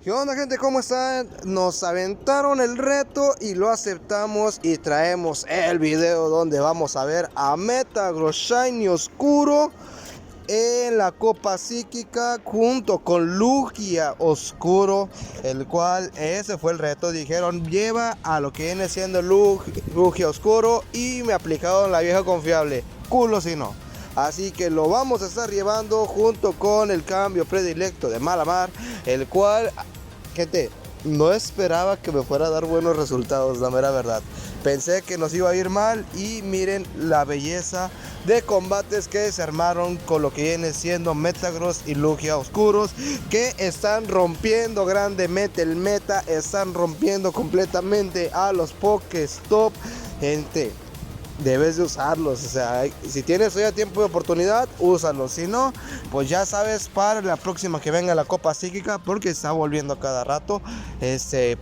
¿Qué onda, gente? ¿Cómo están? Nos aventaron el reto y lo aceptamos y traemos el video donde vamos a ver a Metagross Shiny Oscuro en la Copa Psíquica junto con Lugia Oscuro, el cual ese fue el reto. Dijeron lleva a lo que viene siendo Lugia Oscuro y me aplicaron la vieja confiable, culo si no. Así que lo vamos a estar llevando junto con el cambio predilecto de Malamar, el cual, gente, no esperaba que me fuera a dar buenos resultados, la mera verdad. Pensé que nos iba a ir mal y miren la belleza de combates que se armaron con lo que viene siendo Metagross y Lugia Oscuros, que están rompiendo grandemente el meta, están rompiendo completamente a los Pokéstop. Gente, debes de usarlos, o sea, si tienes hoy tiempo de oportunidad, úsalos. Si no, pues ya sabes, para la próxima que venga la Copa Psíquica, porque está volviendo cada rato,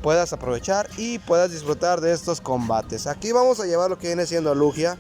puedas aprovechar y puedas disfrutar de estos combates. Aquí vamos a llevar lo que viene siendo Lugia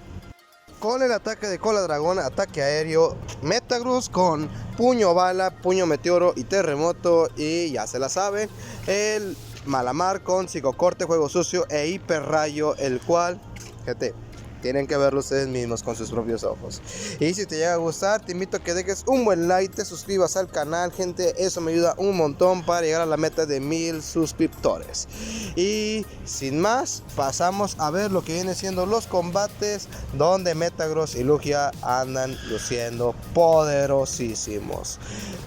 con el ataque de cola dragón, ataque aéreo, Metagross con puño bala, puño meteoro y terremoto, y ya se la saben, el Malamar con psicocorte, juego sucio e hiper rayo, el cual, gente, tienen que verlo ustedes mismos con sus propios ojos. Y si te llega a gustar, te invito a que dejes un buen like, te suscribas al canal, gente. Eso me ayuda un montón para llegar a la meta de 1000 suscriptores. Y sin más, pasamos a ver lo que viene siendo los combates donde Metagross y Lugia andan luciendo poderosísimos.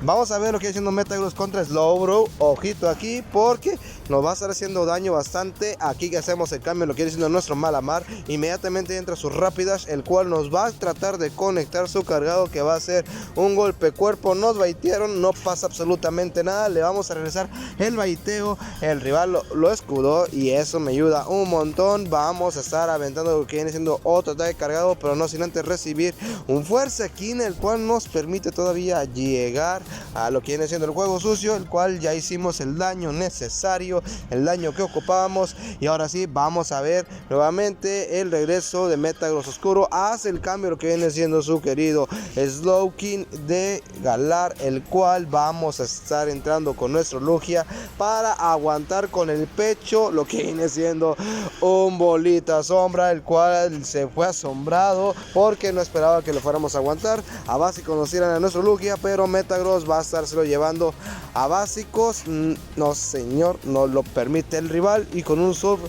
Vamos a ver lo que viene siendo Metagross contra Slowbro. Ojito aquí, porque nos va a estar haciendo daño bastante. Aquí que hacemos el cambio, lo que viene siendo nuestro Malamar, inmediatamente entra sus rápidas, el cual nos va a tratar de conectar su cargado, que va a ser un golpe cuerpo. Nos baitearon, no pasa absolutamente nada, le vamos a regresar el baiteo, el rival lo escudó y eso me ayuda un montón. Vamos a estar aventando lo que viene siendo otro ataque cargado, pero no sin antes recibir un fuerza king, el cual nos permite todavía llegar a lo que viene siendo el juego sucio, el cual ya hicimos el daño necesario, el daño que ocupábamos. Y ahora sí, vamos a ver nuevamente el regreso de Metagross Oscuro. Hace el cambio lo que viene siendo su querido Slowking de Galar, el cual vamos a estar entrando con nuestro Lugia para aguantar con el pecho lo que viene siendo un bolita sombra, el cual se fue asombrado porque no esperaba que lo fuéramos a aguantar. A básico nos tiran a nuestro Lugia, pero Metagross va a estárselo llevando a básicos. No señor, no lo permite el rival y con un sub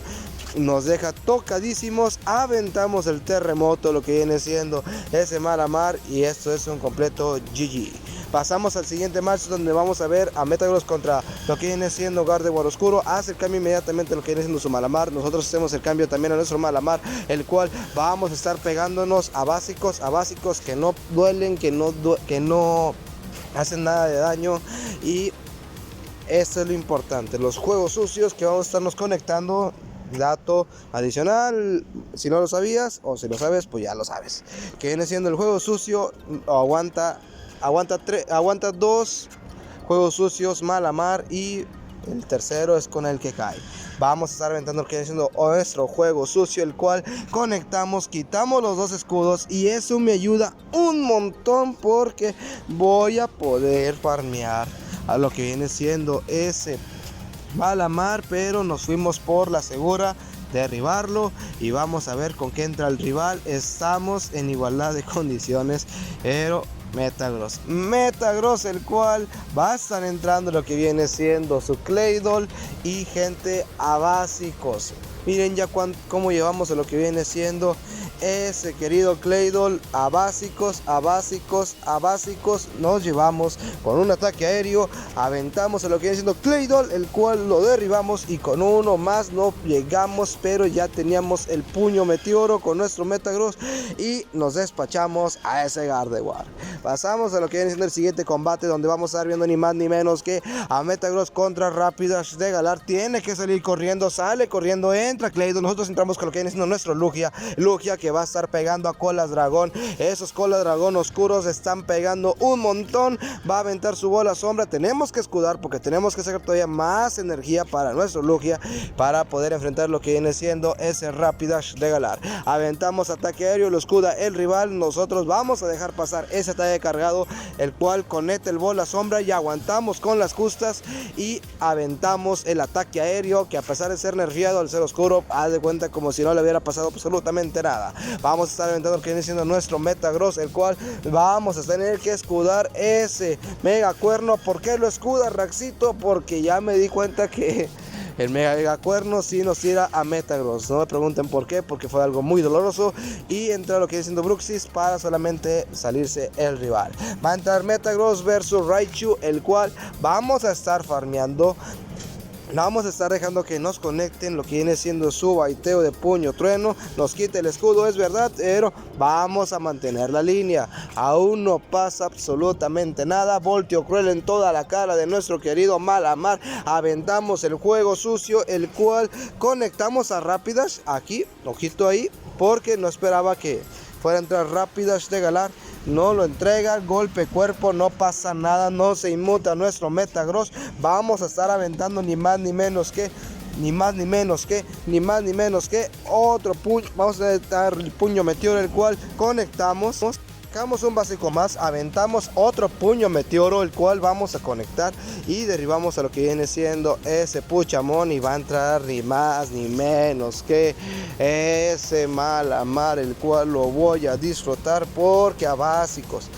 nos deja tocadísimos. Aventamos el terremoto, lo que viene siendo ese Malamar, y esto es un completo GG. Pasamos al siguiente match, donde vamos a ver a Metagross contra lo que viene siendo Gardevoir Oscuro. Hace el cambio inmediatamente lo que viene siendo su Malamar. Nosotros hacemos el cambio también a nuestro Malamar, el cual vamos a estar pegándonos a básicos que no duelen, que no hacen nada de daño. Y esto es lo importante, los juegos sucios que vamos a estarnos conectando. Dato adicional, si no lo sabías o si lo sabes, pues ya lo sabes, que viene siendo el juego sucio, aguanta dos juegos sucios Malamar, y el tercero es con el que cae. Vamos a estar aventando lo que viene siendo nuestro juego sucio, el cual conectamos, quitamos los dos escudos, y eso me ayuda un montón porque voy a poder farmear a lo que viene siendo ese Malamar, pero nos fuimos por la segura, derribarlo, y vamos a ver con qué entra el rival. Estamos en igualdad de condiciones, pero Metagross, el cual va a estar entrando lo que viene siendo su Claydol, y gente, a básicos. Miren ya cómo llevamos a lo que viene siendo ese querido Claydol a básicos. Nos llevamos con un ataque aéreo, aventamos a lo que viene siendo Claydol, el cual lo derribamos, y con uno más no llegamos, pero ya teníamos el puño meteoro con nuestro Metagross y nos despachamos a ese Gardevoir. Pasamos a lo que viene siendo el siguiente combate, donde vamos a estar viendo ni más ni menos que a Metagross contra Rapidash de Galar. Tiene que salir corriendo, sale corriendo, entra Claydol, nosotros entramos con lo que viene siendo nuestro Lugia que porque va a estar pegando a Colas Dragón. Esos Colas Dragón oscuros están pegando un montón. Va a aventar su bola sombra. Tenemos que escudar porque tenemos que sacar todavía más energía para nuestro Lugia, para poder enfrentar lo que viene siendo ese Rapidash de Galar. Aventamos ataque aéreo, lo escuda el rival. Nosotros vamos a dejar pasar ese ataque cargado, el cual conecta el bola sombra, y aguantamos con las justas y aventamos el ataque aéreo, que a pesar de ser nerfeado al ser oscuro, haz de cuenta como si no le hubiera pasado absolutamente nada. Vamos a estar aventando lo que viene siendo nuestro Metagross, el cual vamos a tener que escudar ese Mega Cuerno. ¿Por qué lo escuda, Raxito? Porque ya me di cuenta que el Mega Cuerno sí nos tira a Metagross. No me pregunten por qué, porque fue algo muy doloroso. Y entra lo que viene siendo Bruxis para solamente salirse el rival. Va a entrar Metagross versus Raichu, el cual vamos a estar farmeando. Vamos a estar dejando que nos conecten lo que viene siendo su baiteo de puño trueno. Nos quita el escudo, es verdad, pero vamos a mantener la línea. Aún no pasa absolutamente nada. Volteo cruel en toda la cara de nuestro querido Malamar. Aventamos el juego sucio, el cual conectamos a Rapidash. Aquí, ojito ahí, porque no esperaba que fuera a entrar Rapidash de Galar. No lo entrega, golpe cuerpo, no pasa nada, no se inmuta nuestro Metagross. Vamos a estar aventando ni más ni menos que otro puño. Vamos a aventar el puño meteoro, el cual conectamos. Sacamos un básico más, aventamos otro puño meteoro, el cual vamos a conectar y derribamos a lo que viene siendo ese Puchamón, y va a entrar ni más ni menos que ese Malamar, el cual lo voy a disfrutar porque a básicos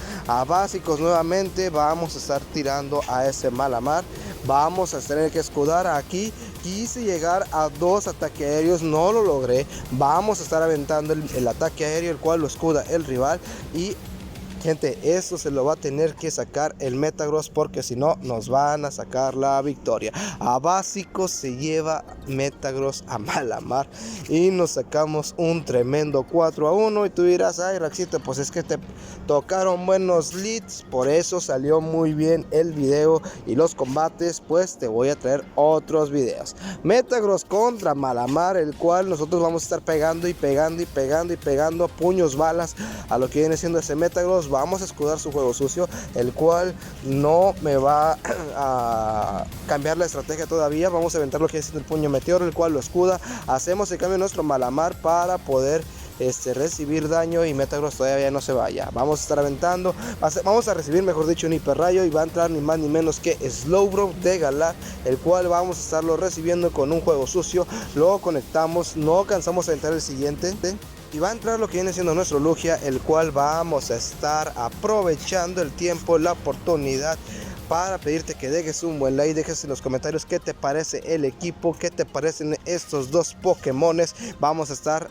nuevamente vamos a estar tirando a ese Malamar. Vamos a tener que escudar aquí. Quise llegar a 2 ataques aéreos, no lo logré. Vamos a estar aventando el ataque aéreo, el cual lo escuda el rival. Y gente, esto se lo va a tener que sacar el Metagross, porque si no nos van a sacar la victoria. A básicos se lleva Metagross a Malamar y nos sacamos un tremendo 4-1. Y tú dirás, ay Raxito, pues es que te tocaron buenos leads, por eso salió muy bien el video y los combates. Pues te voy a traer otros videos. Metagross contra Malamar, el cual nosotros vamos a estar pegando y pegando puños balas a lo que viene siendo ese Metagross. Vamos a escudar su juego sucio, el cual no me va a cambiar la estrategia todavía. Vamos a aventar lo que es el puño meteoro, el cual lo escuda. Hacemos el cambio de nuestro Malamar para poder recibir daño, y Metagross todavía no se vaya. Vamos a estar aventando, vamos a recibir, mejor dicho, un hiper rayo, y va a entrar ni más ni menos que Slowbro de Galar, el cual vamos a estarlo recibiendo con un juego sucio. Luego conectamos, no alcanzamos a entrar el siguiente. Y va a entrar lo que viene siendo nuestro Lugia, el cual vamos a estar aprovechando el tiempo, la oportunidad, para pedirte que dejes un buen like, dejes en los comentarios qué te parece el equipo, qué te parecen estos dos Pokémones. Vamos a estar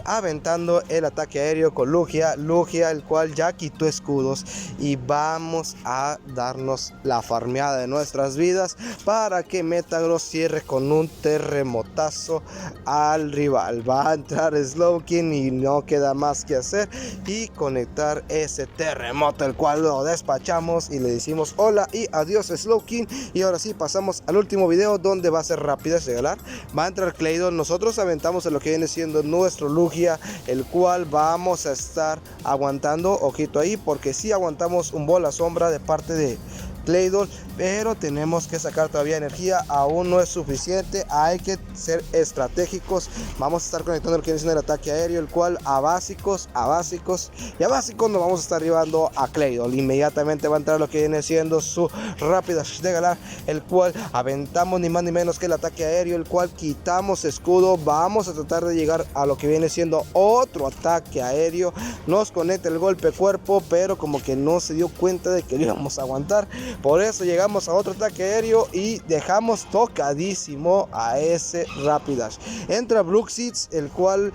aventando el ataque aéreo con Lugia, el cual ya quitó escudos, y vamos a darnos la farmeada de nuestras vidas para que Metagross cierre con un terremotazo al rival. Va a entrar Slowking y no queda más que hacer y conectar ese terremoto, el cual lo despachamos y le decimos hola y adiós Slowking. Y ahora sí pasamos al último video, donde va a ser Rapidash de Galar. Va a entrar Claydol. Nosotros aventamos en lo que viene siendo nuestro Lugia, el cual vamos a estar aguantando, ojito ahí, porque si aguantamos un bola sombra de parte de Claydol, pero tenemos que sacar todavía energía, aún no es suficiente, hay que ser estratégicos. Vamos a estar conectando lo que viene el ataque aéreo, el cual a básicos nos vamos a estar llevando a Claydol. Inmediatamente va a entrar lo que viene siendo su Rapidash de Galar, el cual aventamos ni más ni menos que el ataque aéreo, el cual quitamos escudo. Vamos a tratar de llegar a lo que viene siendo otro ataque aéreo, nos conecta el golpe cuerpo, pero como que no se dio cuenta de que lo íbamos a aguantar. Por eso llegamos a otro ataque aéreo y dejamos tocadísimo a ese Rapidash. Entra Bruxis, el cual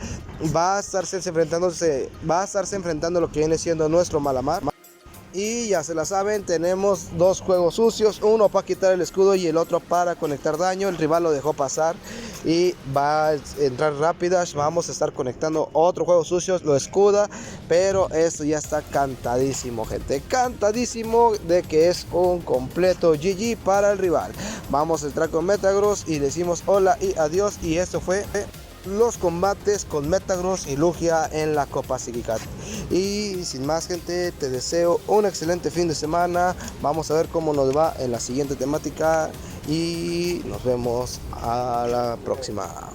va a estarse enfrentando lo que viene siendo nuestro Malamar. Y ya se la saben, tenemos dos juegos sucios, uno para quitar el escudo y el otro para conectar daño. El rival lo dejó pasar y va a entrar Rapidash. Vamos a estar conectando otro juego sucio, lo escuda, pero esto ya está cantadísimo, gente, cantadísimo de que es un completo GG para el rival. Vamos a entrar con Metagross y decimos hola y adiós, y esto fue los combates con Metagross y Lugia en la Copa Psíquica. Y sin más, gente, te deseo un excelente fin de semana. Vamos a ver cómo nos va en la siguiente temática y nos vemos a la próxima.